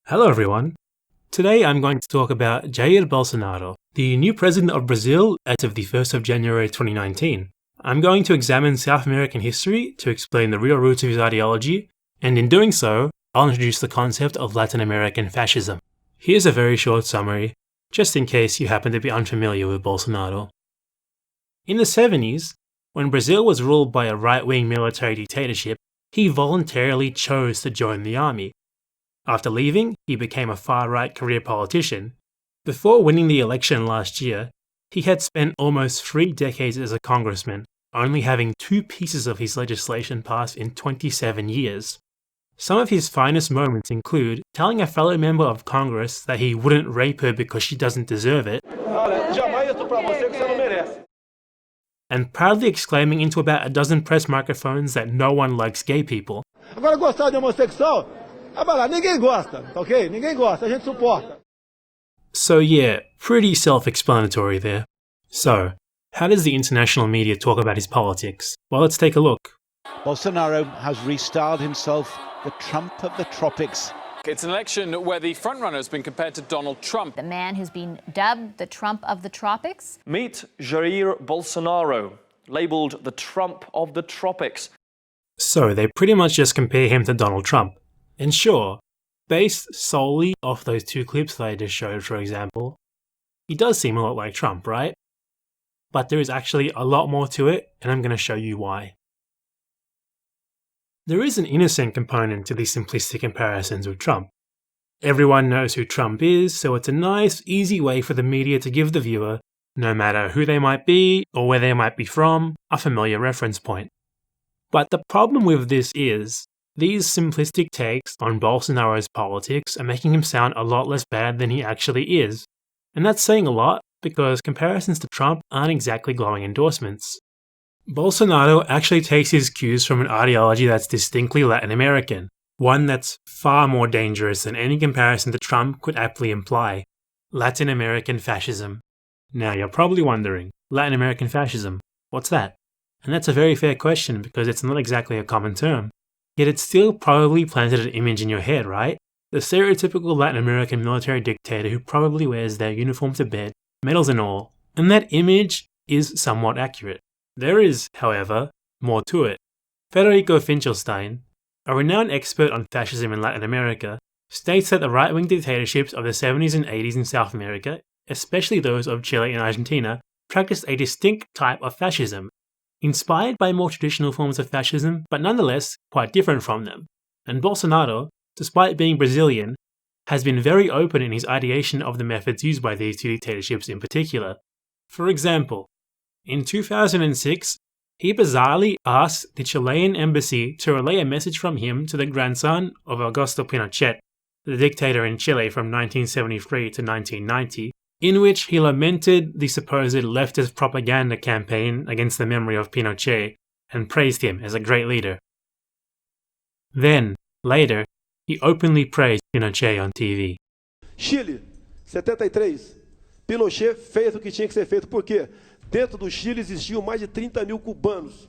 Hello everyone. Today I'm going to talk about Jair Bolsonaro, the new president of Brazil as of the 1st of January 2019. I'm going to examine South American history to explain the real roots of his ideology, and in doing so, I'll introduce the concept of Latin American fascism. Here's a very short summary, just in case you happen to be unfamiliar with Bolsonaro. In the 70s, when Brazil was ruled by a right-wing military dictatorship, he voluntarily chose to join the army. After leaving, he became a far-right career politician. Before winning the election last year, he had spent almost 3 decades as a congressman, only having 2 pieces of his legislation passed in 27 years. Some of his finest moments include telling a fellow member of Congress that he wouldn't rape her because she doesn't deserve it, and proudly exclaiming into about a dozen press microphones that no one likes gay people. Agora gostar de homossexual? Ninguém gosta, ok? Ninguém gosta, a gente suporta. So yeah, pretty self-explanatory there. So, how does the international media talk about his politics? Well, let's take a look. Bolsonaro has restyled himself the Trump of the tropics. It's an election where the frontrunner has been compared to Donald Trump. The man who's been dubbed the Trump of the tropics. Meet Jair Bolsonaro, labelled the Trump of the tropics. So they pretty much just compare him to Donald Trump. And sure, based solely off those 2 clips that I just showed, for example, he does seem a lot like Trump, right? But there is actually a lot more to it, and I'm going to show you why. There is an innocent component to these simplistic comparisons with Trump. Everyone knows who Trump is, so it's a nice, easy way for the media to give the viewer, no matter who they might be or where they might be from, a familiar reference point. But the problem with this is, these simplistic takes on Bolsonaro's politics are making him sound a lot less bad than he actually is. And that's saying a lot, because comparisons to Trump aren't exactly glowing endorsements. Bolsonaro actually takes his cues from an ideology that's distinctly Latin American, one that's far more dangerous than any comparison to Trump could aptly imply: Latin American fascism. Now you're probably wondering, Latin American fascism, what's that? And that's a very fair question because it's not exactly a common term. Yet it still probably planted an image in your head, right? The stereotypical Latin American military dictator who probably wears their uniform to bed, medals and all. And that image is somewhat accurate. There is, however, more to it. Federico Finkelstein, a renowned expert on fascism in Latin America, states that the right-wing dictatorships of the 70s and 80s in South America, especially those of Chile and Argentina, practiced a distinct type of fascism, inspired by more traditional forms of fascism, but nonetheless quite different from them. And Bolsonaro, despite being Brazilian, has been very open in his ideation of the methods used by these 2 dictatorships in particular. For example, in 2006, he bizarrely asked the Chilean embassy to relay a message from him to the grandson of Augusto Pinochet, the dictator in Chile from 1973 to 1990, in which he lamented the supposed leftist propaganda campaign against the memory of Pinochet and praised him as a great leader. Then, later, he openly praised Pinochet on TV. Chile, 73. Pinochet fez o que tinha que ser feito. Por quê? Dentro do Chile existiam mais de 30.000 cubanos.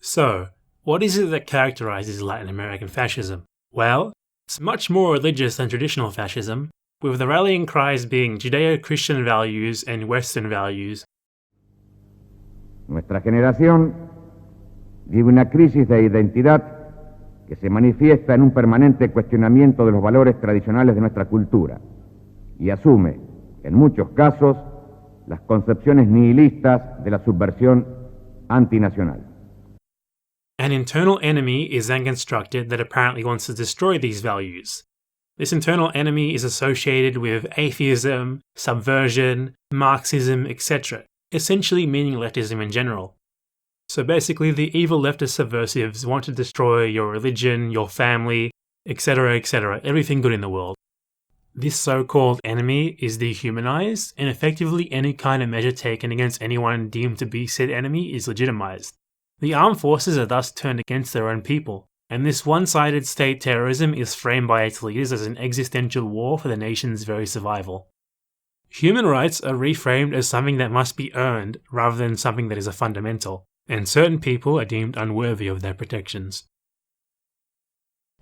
So, what is it that characterizes Latin American fascism? Well, it's much more religious than traditional fascism, with the rallying cries being Judeo-Christian values and Western values. Nuestra generación vive una crisis de identidad que se manifiesta en un permanente cuestionamiento de los valores tradicionales de nuestra cultura y asume, en muchos casos, las concepciones nihilistas de la subversión antinacional. An internal enemy is then constructed that apparently wants to destroy these values. This internal enemy is associated with atheism, subversion, Marxism, etc., essentially meaning leftism in general. So basically, the evil leftist subversives want to destroy your religion, your family, etc., etc., everything good in the world. This so-called enemy is dehumanized, and effectively any kind of measure taken against anyone deemed to be said enemy is legitimized. The armed forces are thus turned against their own people, and this one-sided state terrorism is framed by its leaders as an existential war for the nation's very survival. Human rights are reframed as something that must be earned rather than something that is a fundamental, and certain people are deemed unworthy of their protections.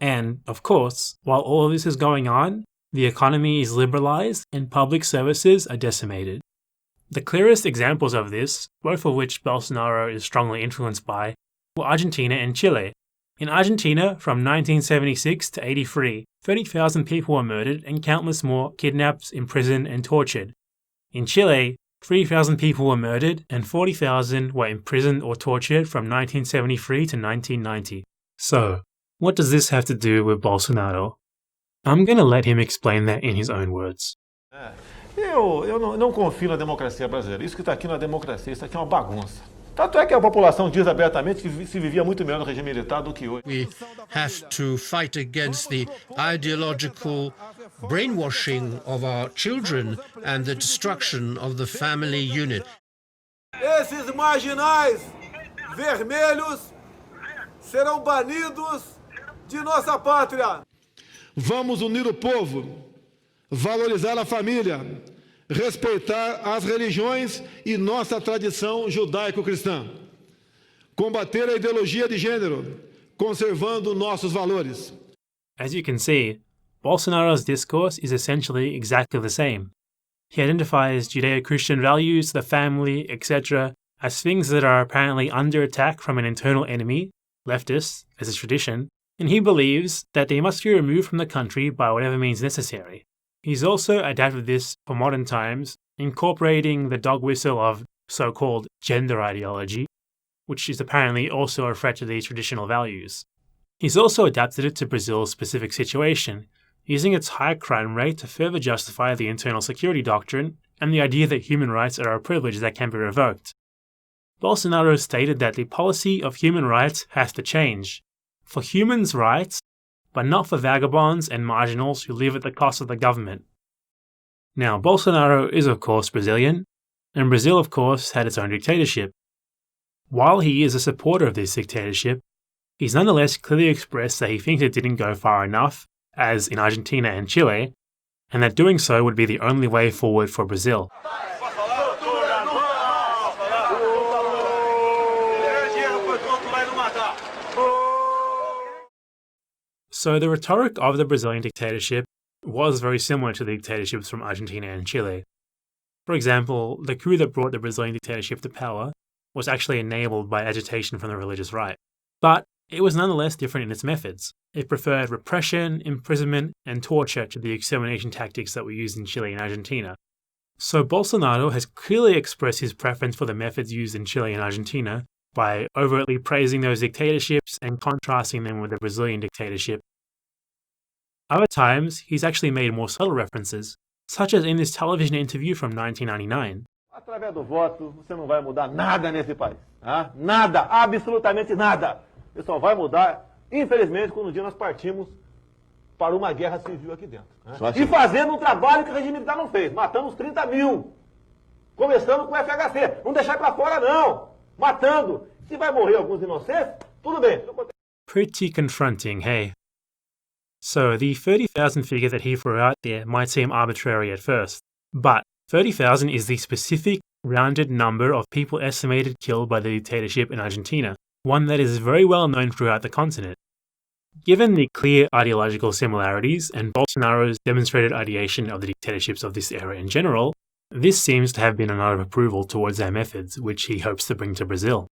And, of course, while all of this is going on, the economy is liberalized and public services are decimated. The clearest examples of this, both of which Bolsonaro is strongly influenced by, were Argentina and Chile. In Argentina, from 1976 to 83, 30,000 people were murdered and countless more kidnapped, imprisoned, and tortured. In Chile, 3,000 people were murdered and 40,000 were imprisoned or tortured from 1973 to 1990. So, what does this have to do with Bolsonaro? I'm gonna let him explain that in his own words. Eu não confio na democracia brasileira. Isso que está aqui na democracia, isso aqui é uma bagunça. Tanto é que a população diz abertamente que se vivia muito melhor no regime militar do que hoje. We have to fight against the ideological brainwashing of our children and the destruction of the family unit. Esses marginais vermelhos serão banidos de nossa pátria. Vamos unir o povo, valorizar a família, respeitar as religiões e nossa tradição judaico-cristã. Combater a ideologia de gênero, conservando nossos valores. As you can see, Bolsonaro's discourse is essentially exactly the same. He identifies Judeo-Christian values, the family, etc., as things that are apparently under attack from an internal enemy, leftists, as a tradition, and he believes that they must be removed from the country by whatever means necessary. He's also adapted this for modern times, incorporating the dog whistle of so-called gender ideology, which is apparently also a threat to these traditional values. He's also adapted it to Brazil's specific situation, using its high crime rate to further justify the internal security doctrine and the idea that human rights are a privilege that can be revoked. Bolsonaro stated that the policy of human rights has to change. For humans' rights, but not for vagabonds and marginals who live at the cost of the government. Now, Bolsonaro is of course Brazilian, and Brazil of course had its own dictatorship. While he is a supporter of this dictatorship, he's nonetheless clearly expressed that he thinks it didn't go far enough, as in Argentina and Chile, and that doing so would be the only way forward for Brazil. So the rhetoric of the Brazilian dictatorship was very similar to the dictatorships from Argentina and Chile. For example, the coup that brought the Brazilian dictatorship to power was actually enabled by agitation from the religious right. But it was nonetheless different in its methods. It preferred repression, imprisonment, and torture to the extermination tactics that were used in Chile and Argentina. So Bolsonaro has clearly expressed his preference for the methods used in Chile and Argentina by overtly praising those dictatorships and contrasting them with the Brazilian dictatorship. Other times, he's actually made more subtle references, such as in this television interview from 1999. Através do voto, você não vai mudar nada nesse país. Nada, absolutamente nada. Você só vai mudar, infelizmente, quando um dia nós partimos para uma guerra civil aqui dentro. E fazendo um trabalho que o regime militar não fez, matando os 30 mil. Começando com o FHC. Não deixar para fora, não. Matando. Se vai morrer alguns inocentes, tudo bem. Pretty confronting, hey? So the 30,000 figure that he threw out there might seem arbitrary at first, but 30,000 is the specific, rounded number of people estimated killed by the dictatorship in Argentina, one that is very well known throughout the continent. Given the clear ideological similarities and Bolsonaro's demonstrated ideation of the dictatorships of this era in general, this seems to have been a nod of approval towards their methods, which he hopes to bring to Brazil.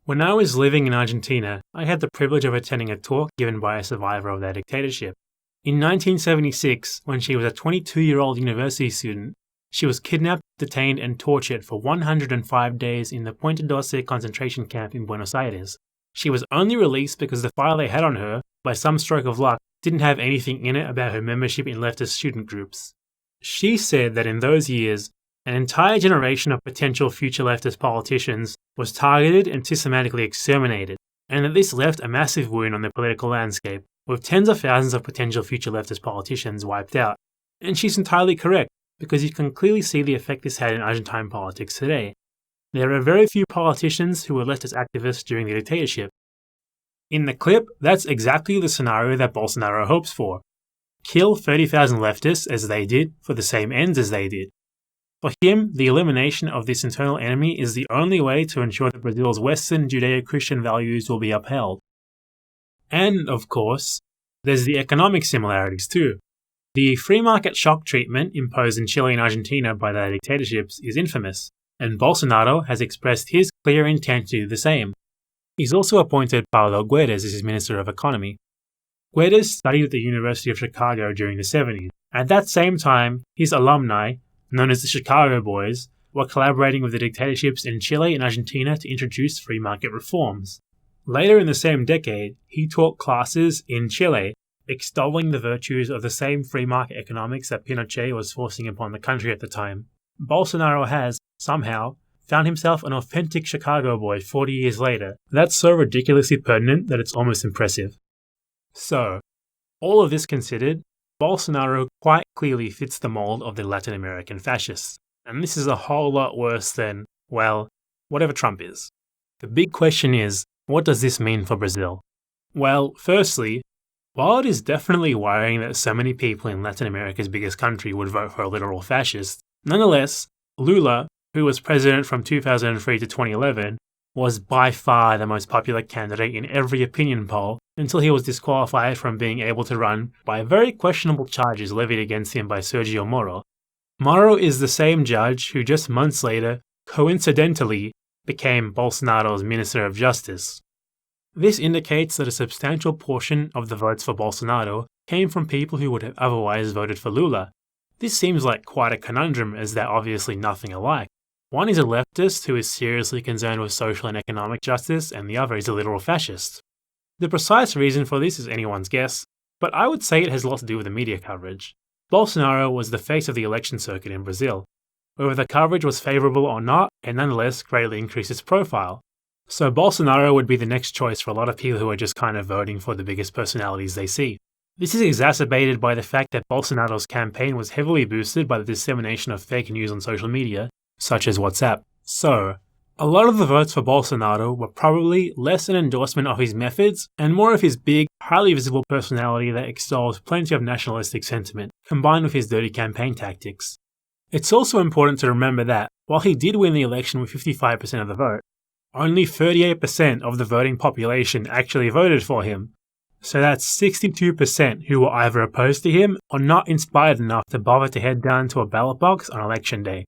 When I was living in Argentina, I had the privilege of attending a talk given by a survivor of their dictatorship. In 1976, when she was a 22-year-old university student, she was kidnapped, detained, and tortured for 105 days in the Puente Doce concentration camp in Buenos Aires. She was only released because the file they had on her, by some stroke of luck, didn't have anything in it about her membership in leftist student groups. She said that in those years, an entire generation of potential future leftist politicians was targeted and systematically exterminated, and that this left a massive wound on the political landscape, with tens of thousands of potential future leftist politicians wiped out. And she's entirely correct, because you can clearly see the effect this had in Argentine politics today. There are very few politicians who were leftist activists during the dictatorship. In the clip, that's exactly the scenario that Bolsonaro hopes for. Kill 30,000 leftists as they did, for the same ends as they did. For him, the elimination of this internal enemy is the only way to ensure that Brazil's Western Judeo-Christian values will be upheld. And, of course, there's the economic similarities too. The free market shock treatment imposed in Chile and Argentina by their dictatorships is infamous, and Bolsonaro has expressed his clear intent to do the same. He's also appointed Paulo Guedes as his Minister of Economy. Guedes studied at the University of Chicago during the 70s. At that same time, his alumni, known as the Chicago Boys, were collaborating with the dictatorships in Chile and Argentina to introduce free market reforms. Later in the same decade, he taught classes in Chile, extolling the virtues of the same free market economics that Pinochet was forcing upon the country at the time. Bolsonaro has, somehow, found himself an authentic Chicago boy 40 years later. That's so ridiculously pertinent that it's almost impressive. So, all of this considered, Bolsonaro quite clearly fits the mold of the Latin American fascists. And this is a whole lot worse than, well, whatever Trump is. The big question is, what does this mean for Brazil? Well, firstly, while it is definitely worrying that so many people in Latin America's biggest country would vote for a literal fascist, nonetheless, Lula, who was president from 2003 to 2011, was by far the most popular candidate in every opinion poll until he was disqualified from being able to run by very questionable charges levied against him by Sergio Moro. Moro is the same judge who just months later, coincidentally, became Bolsonaro's Minister of Justice. This indicates that a substantial portion of the votes for Bolsonaro came from people who would have otherwise voted for Lula. This seems like quite a conundrum as they're obviously nothing alike. One is a leftist who is seriously concerned with social and economic justice, and the other is a literal fascist. The precise reason for this is anyone's guess, but I would say it has a lot to do with the media coverage. Bolsonaro was the face of the election circuit in Brazil. Whether the coverage was favourable or not, it nonetheless greatly increased its profile. So Bolsonaro would be the next choice for a lot of people who are just kind of voting for the biggest personalities they see. This is exacerbated by the fact that Bolsonaro's campaign was heavily boosted by the dissemination of fake news on social media, such as WhatsApp. So, a lot of the votes for Bolsonaro were probably less an endorsement of his methods and more of his big, highly visible personality that extols plenty of nationalistic sentiment, combined with his dirty campaign tactics. It's also important to remember that, while he did win the election with 55% of the vote, only 38% of the voting population actually voted for him. So that's 62% who were either opposed to him or not inspired enough to bother to head down to a ballot box on election day.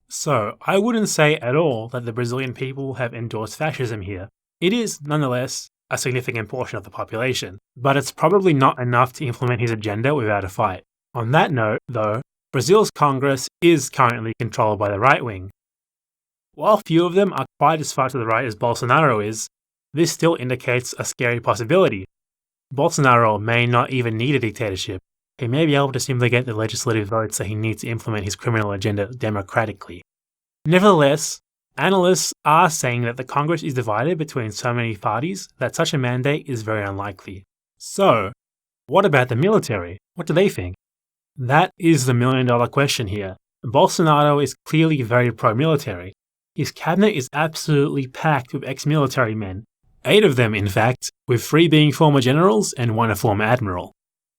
So, I wouldn't say at all that the Brazilian people have endorsed fascism here. It is, nonetheless, a significant portion of the population, but it's probably not enough to implement his agenda without a fight. On that note, though, Brazil's Congress is currently controlled by the right wing. While few of them are quite as far to the right as Bolsonaro is, this still indicates a scary possibility. Bolsonaro may not even need a dictatorship. He may be able to simply get the legislative votes that he needs to implement his criminal agenda democratically. Nevertheless, analysts are saying that the Congress is divided between so many parties that such a mandate is very unlikely. So, what about the military? What do they think? That is the million-dollar question here. Bolsonaro is clearly very pro-military. His cabinet is absolutely packed with ex-military men. 8 of them, in fact, with 3 being former generals and 1 a former admiral.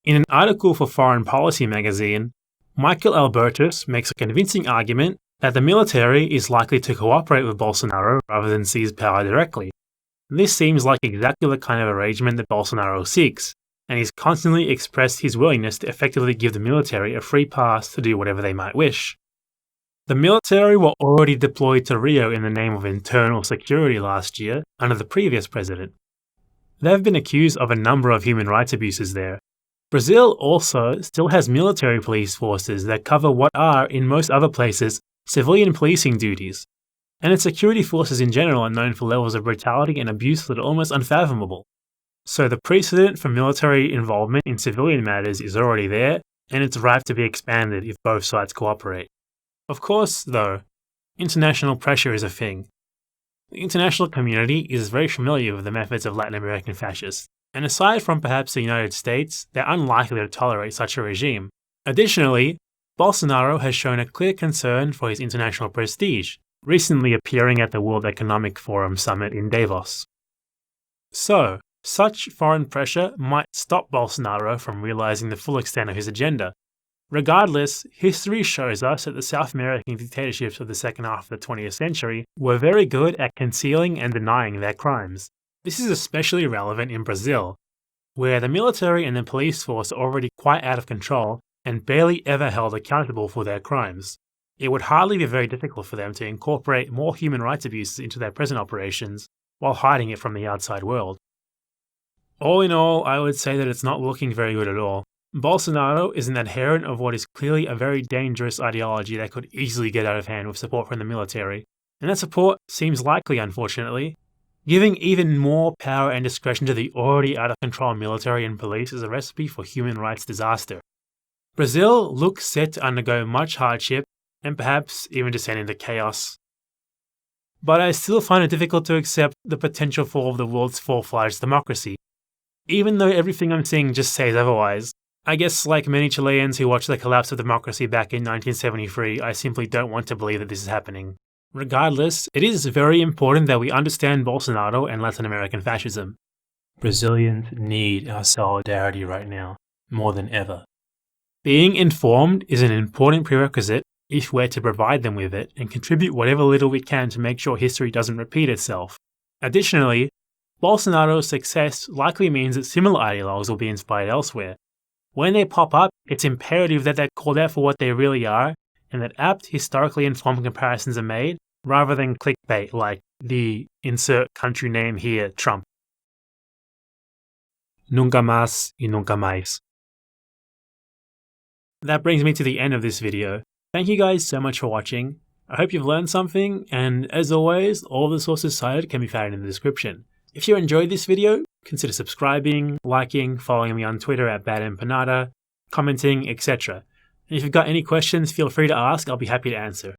In an article for Foreign Policy magazine, Michael Albertus makes a convincing argument that the military is likely to cooperate with Bolsonaro rather than seize power directly. This seems like exactly the kind of arrangement that Bolsonaro seeks, and he's constantly expressed his willingness to effectively give the military a free pass to do whatever they might wish. The military were already deployed to Rio in the name of internal security last year under the previous president. They've been accused of a number of human rights abuses there. Brazil also still has military police forces that cover what are, in most other places, civilian policing duties, and its security forces in general are known for levels of brutality and abuse that are almost unfathomable. So the precedent for military involvement in civilian matters is already there, and it's ripe to be expanded if both sides cooperate. Of course, though, international pressure is a thing. The international community is very familiar with the methods of Latin American fascists, and aside from perhaps the United States, they're unlikely to tolerate such a regime. Additionally, Bolsonaro has shown a clear concern for his international prestige, recently appearing at the World Economic Forum summit in Davos. So, such foreign pressure might stop Bolsonaro from realizing the full extent of his agenda. Regardless, history shows us that the South American dictatorships of the second half of the 20th century were very good at concealing and denying their crimes. This is especially relevant in Brazil. where the military and the police force are already quite out of control and barely ever held accountable for their crimes. It would hardly be very difficult for them to incorporate more human rights abuses into their present operations while hiding it from the outside world. All in all, I would say that it's not looking very good at all. Bolsonaro is an adherent of what is clearly a very dangerous ideology that could easily get out of hand with support from the military, and that support seems likely, unfortunately. Giving even more power and discretion to the already out of control military and police is a recipe for human rights disaster. Brazil looks set to undergo much hardship and perhaps even descend into chaos. But I still find it difficult to accept the potential fall of the world's full-fledged democracy, even though everything I'm seeing just says otherwise. I guess like many Chileans who watched the collapse of democracy back in 1973, I simply don't want to believe that this is happening. Regardless, it is very important that we understand Bolsonaro and Latin American fascism. Brazilians need our solidarity right now, more than ever. Being informed is an important prerequisite if we're to provide them with it and contribute whatever little we can to make sure history doesn't repeat itself. Additionally, Bolsonaro's success likely means that similar ideologues will be inspired elsewhere. When they pop up, it's imperative that they're called out for what they really are, and that apt, historically informed comparisons are made, rather than clickbait like the insert country name here, Trump. Nunca más y nunca más. That brings me to the end of this video. Thank you guys so much for watching. I hope you've learned something, and as always, all the sources cited can be found in the description. If you enjoyed this video, consider subscribing, liking, following me on Twitter at badempanada, commenting, etc. And if you've got any questions, feel free to ask, I'll be happy to answer.